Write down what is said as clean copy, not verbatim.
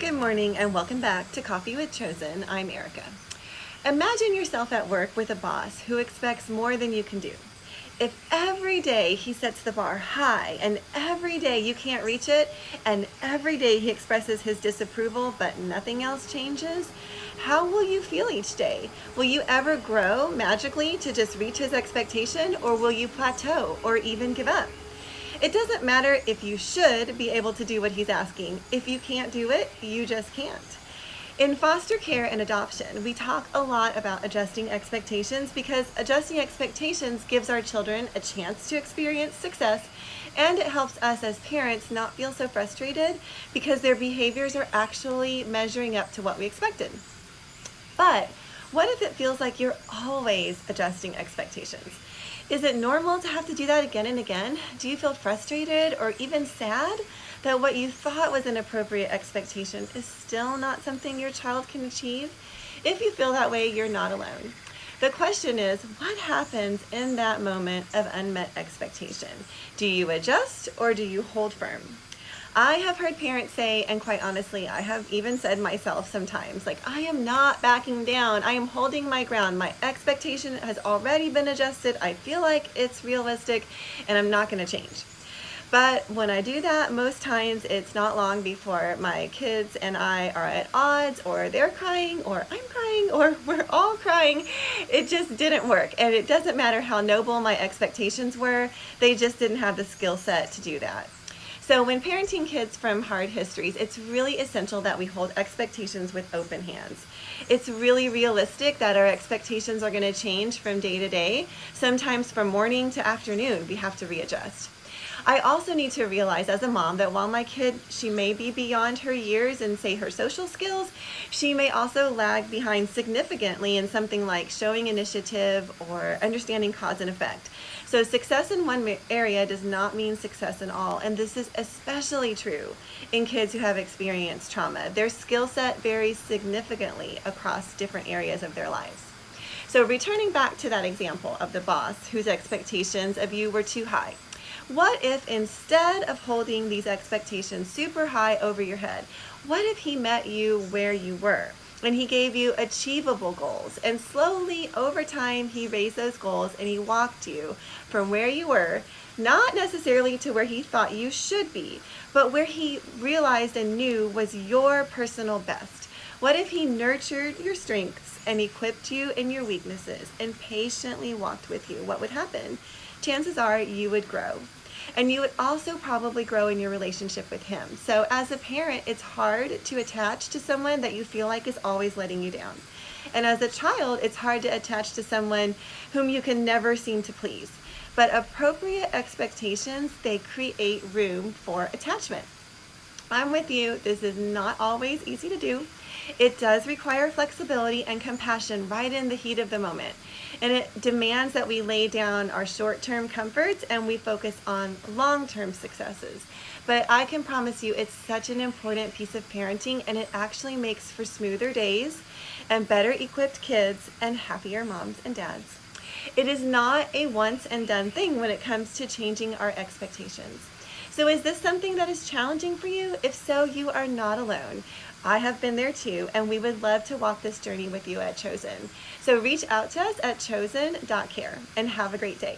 Good morning and welcome back to Coffee with Chosen. I'm Erika. Imagine yourself at work with a boss who expects more than you can do. If every day he sets the bar high and every day you can't reach it and every day he expresses his disapproval but nothing else changes, how will you feel each day? Will you ever grow magically to just reach his expectation, or will you plateau or even give up? It doesn't matter if you should be able to do what he's asking. If you can't do it, you just can't. In foster care and adoption, we talk a lot about adjusting expectations because adjusting expectations gives our children a chance to experience success, and it helps us as parents not feel so frustrated because their behaviors are actually measuring up to what we expected. But what if it feels like you're always adjusting expectations? Is it normal to have to do that again and again? Do you feel frustrated or even sad that what you thought was an appropriate expectation is still not something your child can achieve? If you feel that way, you're not alone. The question is, what happens in that moment of unmet expectation? Do you adjust or do you hold firm? I have heard parents say, and quite honestly, I have even said myself sometimes, like, I am not backing down. I am holding my ground. My expectation has already been adjusted. I feel like it's realistic and I'm not going to change. But when I do that, most times it's not long before my kids and I are at odds, or they're crying, or I'm crying, or we're all crying. It just didn't work. And it doesn't matter how noble my expectations were, they just didn't have the skill set to do that. So when parenting kids from hard histories, it's really essential that we hold expectations with open hands. It's really realistic that our expectations are going to change from day to day. Sometimes from morning to afternoon, we have to readjust. I also need to realize as a mom that while my kid, she may be beyond her years in, say, her social skills, she may also lag behind significantly in something like showing initiative or understanding cause and effect. So success in one area does not mean success in all, and this is especially true in kids who have experienced trauma. Their skill set varies significantly across different areas of their lives. So returning back to that example of the boss whose expectations of you were too high, what if instead of holding these expectations super high over your head, what if he met you where you were and he gave you achievable goals, and slowly over time he raised those goals and he walked you from where you were, not necessarily to where he thought you should be, but where he realized and knew was your personal best? What if he nurtured your strengths and equipped you in your weaknesses and patiently walked with you? What would happen? Chances are you would grow. And you would also probably grow in your relationship with him. So as a parent, it's hard to attach to someone that you feel like is always letting you down. And as a child, it's hard to attach to someone whom you can never seem to please. But appropriate expectations, they create room for attachment. I'm with you. This is not always easy to do. It does require flexibility and compassion right in the heat of the moment. And it demands that we lay down our short-term comforts and we focus on long-term successes. But I can promise you it's such an important piece of parenting, and it actually makes for smoother days and better equipped kids and happier moms and dads. It is not a once and done thing when it comes to changing our expectations. So is this something that is challenging for you? If so, you are not alone. I have been there too, and we would love to walk this journey with you at Chosen. So reach out to us at chosen.care and have a great day.